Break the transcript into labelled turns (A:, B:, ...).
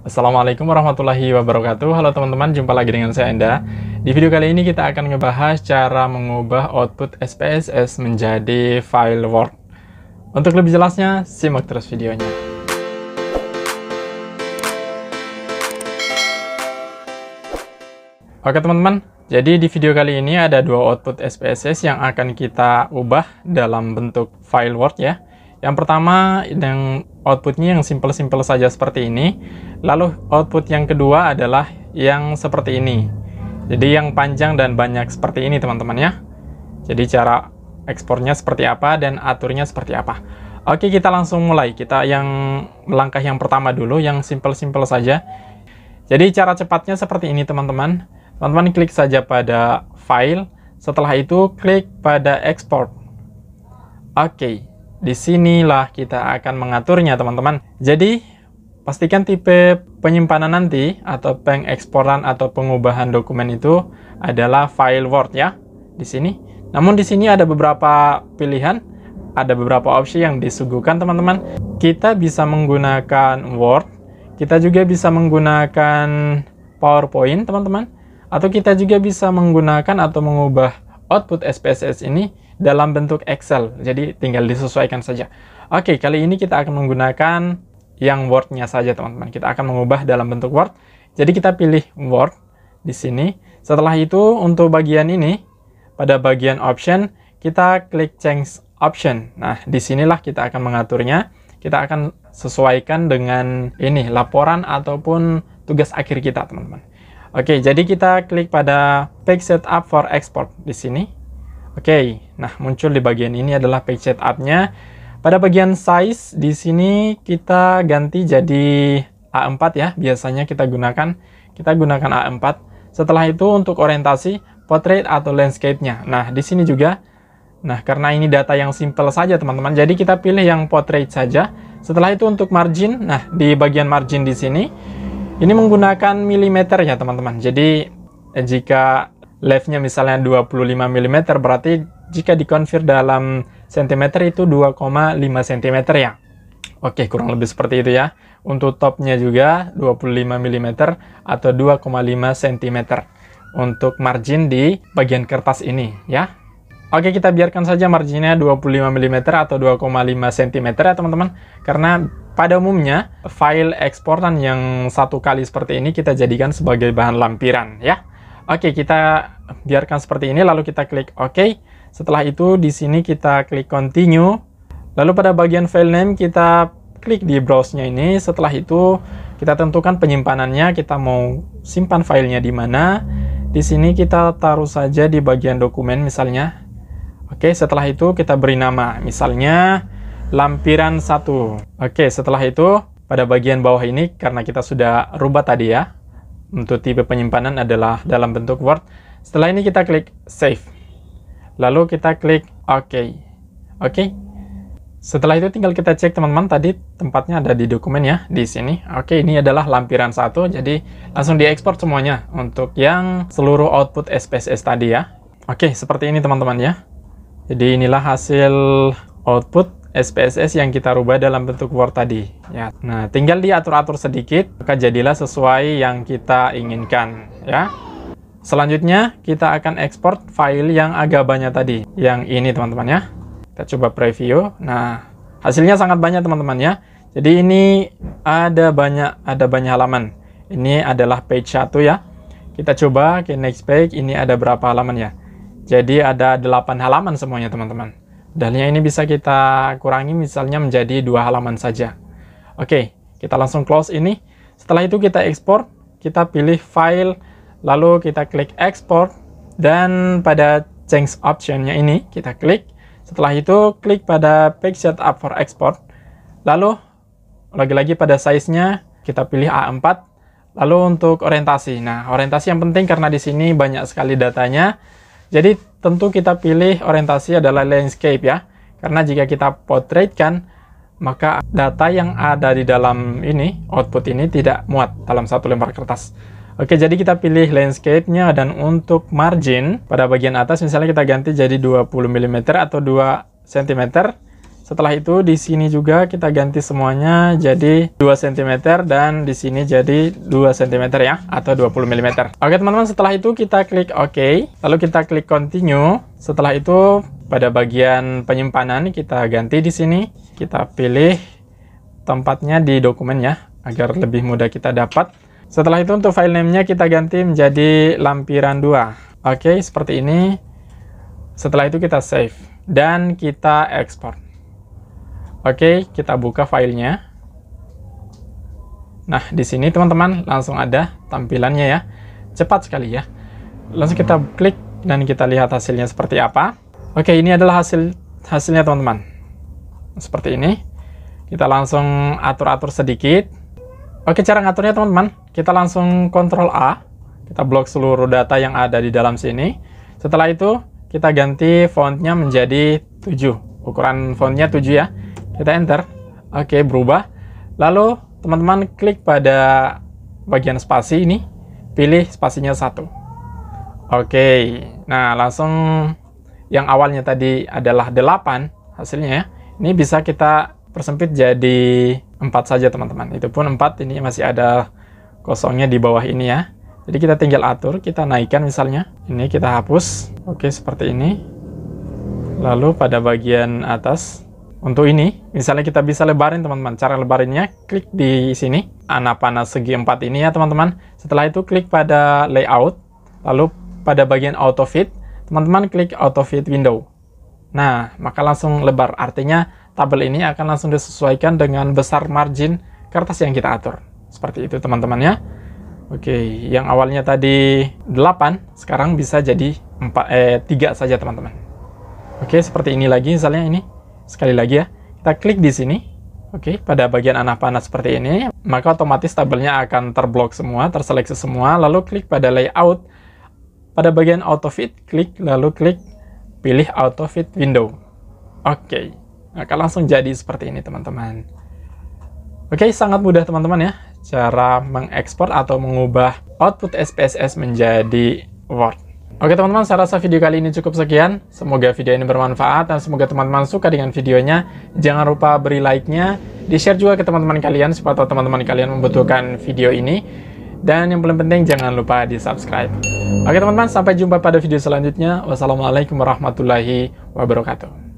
A: Assalamualaikum warahmatullahi wabarakatuh. Halo teman-teman, jumpa lagi dengan saya Enda. Di video kali ini kita akan ngebahas cara mengubah output SPSS menjadi file Word. Untuk lebih jelasnya, simak terus videonya. Oke teman-teman, jadi di video kali ini ada dua output SPSS yang akan kita ubah dalam bentuk file Word ya. Yang pertama, yang outputnya yang simple-simple saja seperti ini. Lalu output yang kedua adalah yang seperti ini. Jadi yang panjang dan banyak seperti ini teman-teman ya. Jadi cara ekspornya seperti apa dan aturnya seperti apa. Oke, kita langsung mulai. Kita yang langkah yang pertama dulu, yang simple-simple saja. Jadi cara cepatnya seperti ini teman-teman. Teman-teman klik saja pada file. Setelah itu klik pada export. Oke. Disinilah kita akan mengaturnya teman-teman. Jadi pastikan tipe penyimpanan nanti atau pengeksporan atau pengubahan dokumen itu adalah file Word ya. Di sini. Namun di sini ada beberapa pilihan, ada beberapa opsi yang disuguhkan teman-teman. Kita bisa menggunakan Word, kita juga bisa menggunakan PowerPoint teman-teman, atau kita juga bisa menggunakan atau mengubah output SPSS ini dalam bentuk Excel, jadi tinggal disesuaikan saja. Oke, kali ini kita akan menggunakan yang Word-nya saja, teman-teman. Kita akan mengubah dalam bentuk Word. Jadi kita pilih Word di sini. Setelah itu, untuk bagian ini, pada bagian Option, kita klik Change Option. Nah, disinilah kita akan mengaturnya. Kita akan sesuaikan dengan ini, laporan ataupun tugas akhir kita, teman-teman. Oke, jadi kita klik pada Page Setup for Export di sini. Oke, nah muncul di bagian ini adalah page setup-nya. Pada bagian size di sini kita ganti jadi A4 ya. Biasanya kita gunakan A4. Setelah itu untuk orientasi portrait atau landscape-nya. Nah, di sini juga. Nah, karena ini data yang simple saja teman-teman. Jadi kita pilih yang portrait saja. Setelah itu untuk margin. Nah, di bagian margin di sini ini menggunakan milimeter ya teman-teman. Jadi jika left-nya misalnya 25 mm, berarti jika dikonvert dalam cm itu 2,5 cm ya. Oke, kurang lebih seperti itu ya. Untuk top-nya juga 25 mm atau 2,5 cm untuk margin di bagian kertas ini ya. Oke, kita biarkan saja marginnya 25 mm atau 2,5 cm ya teman-teman. Karena pada umumnya file eksporan yang satu kali seperti ini kita jadikan sebagai bahan lampiran ya. Oke, kita biarkan seperti ini, lalu kita klik OK. Setelah itu, di sini kita klik Continue. Lalu pada bagian File Name, kita klik di Browse-nya ini. Setelah itu, kita tentukan penyimpanannya, kita mau simpan filenya di mana. Di sini kita taruh saja di bagian dokumen misalnya. Oke, setelah itu kita beri nama, misalnya lampiran 1. Oke, setelah itu, pada bagian bawah ini, karena kita sudah rubah tadi ya, untuk tipe penyimpanan adalah dalam bentuk Word. Setelah ini kita klik Save. Lalu kita klik OK. Oke. Setelah itu tinggal kita cek teman-teman, tadi tempatnya ada di dokumen ya, di sini. Oke, ini adalah lampiran 1, jadi langsung diekspor semuanya untuk yang seluruh output SPSS tadi ya. Oke, seperti ini teman-teman ya. Jadi inilah hasil output SPSS yang kita rubah dalam bentuk Word tadi ya. Nah, tinggal diatur-atur sedikit, maka jadilah sesuai yang kita inginkan ya. Selanjutnya kita akan ekspor file yang agak banyak tadi, yang ini teman-teman ya. Kita coba preview. Nah, hasilnya sangat banyak teman-teman ya. Jadi ini ada banyak halaman. Ini adalah page 1 ya. Kita coba ke next page, ini ada berapa halaman ya. Jadi ada 8 halaman semuanya teman-teman. Dalnya ini bisa kita kurangi misalnya menjadi 2 halaman saja. Oke, kita langsung close ini. Setelah itu kita ekspor, kita pilih file, lalu kita klik export, dan pada change option-nya ini kita klik. Setelah itu klik pada page setup for export. Lalu lagi-lagi pada size-nya kita pilih A4. Lalu untuk orientasi. Nah, orientasi yang penting karena di sini banyak sekali datanya. Jadi tentu kita pilih orientasi adalah landscape ya. Karena jika kita portrait kan, maka data yang ada di dalam ini, output ini tidak muat dalam satu lembar kertas. Oke, jadi kita pilih landscape-nya, dan untuk margin pada bagian atas misalnya kita ganti jadi 20 mm atau 2 cm. Setelah itu di sini juga kita ganti semuanya jadi 2 cm dan di sini jadi 2 cm ya, atau 20 mm. Oke teman-teman, setelah itu kita klik OK, lalu kita klik continue. Setelah itu pada bagian penyimpanan kita ganti di sini, kita pilih tempatnya di dokumen ya, agar lebih mudah kita dapat. Setelah itu untuk file name-nya kita ganti menjadi lampiran 2. Oke, seperti ini. Setelah itu kita save dan kita ekspor. Oke, kita buka filenya. Nah, di sini teman-teman langsung ada tampilannya ya. Cepat sekali ya. Langsung kita klik dan kita lihat hasilnya seperti apa. Oke, ini adalah hasilnya teman-teman. Seperti ini. Kita langsung atur-atur sedikit. Oke, cara ngaturnya teman-teman, kita langsung Ctrl A. Kita blok seluruh data yang ada di dalam sini. Setelah itu, kita ganti fontnya menjadi 7. Ukuran fontnya 7 ya. Kita enter. Oke, berubah. Lalu teman-teman klik pada bagian spasi ini, pilih spasinya 1. Oke, nah langsung yang awalnya tadi adalah 8 hasilnya ya. Ini bisa kita persempit jadi 4 saja teman-teman. Itu pun 4, ini masih ada kosongnya di bawah ini ya. Jadi kita tinggal atur, kita naikkan misalnya. Ini kita hapus. Oke, seperti ini. Lalu pada bagian atas, untuk ini, misalnya kita bisa lebarin teman-teman. Cara lebarinnya, klik di sini, panah segi 4 ini ya teman-teman. Setelah itu klik pada layout, lalu pada bagian auto fit, teman-teman klik auto fit window. Nah, maka langsung lebar. Artinya tabel ini akan langsung disesuaikan dengan besar margin kertas yang kita atur. Seperti itu teman-teman ya. Oke, yang awalnya tadi 8, sekarang bisa jadi 3 saja teman-teman. Oke, seperti ini lagi misalnya ini. Sekali lagi ya, kita klik di sini. Oke, pada bagian panah seperti ini, maka otomatis tabelnya akan terblok semua, terseleksi semua. Lalu klik pada layout. Pada bagian auto fit, klik, lalu klik pilih auto fit window. Oke, maka langsung jadi seperti ini teman-teman. Oke, sangat mudah teman-teman ya, cara mengekspor atau mengubah output SPSS menjadi Word. Oke teman-teman, saya rasa video kali ini cukup sekian. Semoga video ini bermanfaat dan semoga teman-teman suka dengan videonya. Jangan lupa beri like-nya, di-share juga ke teman-teman kalian supaya teman-teman kalian membutuhkan video ini. Dan yang paling penting jangan lupa di-subscribe. Oke teman-teman, sampai jumpa pada video selanjutnya. Wassalamualaikum warahmatullahi wabarakatuh.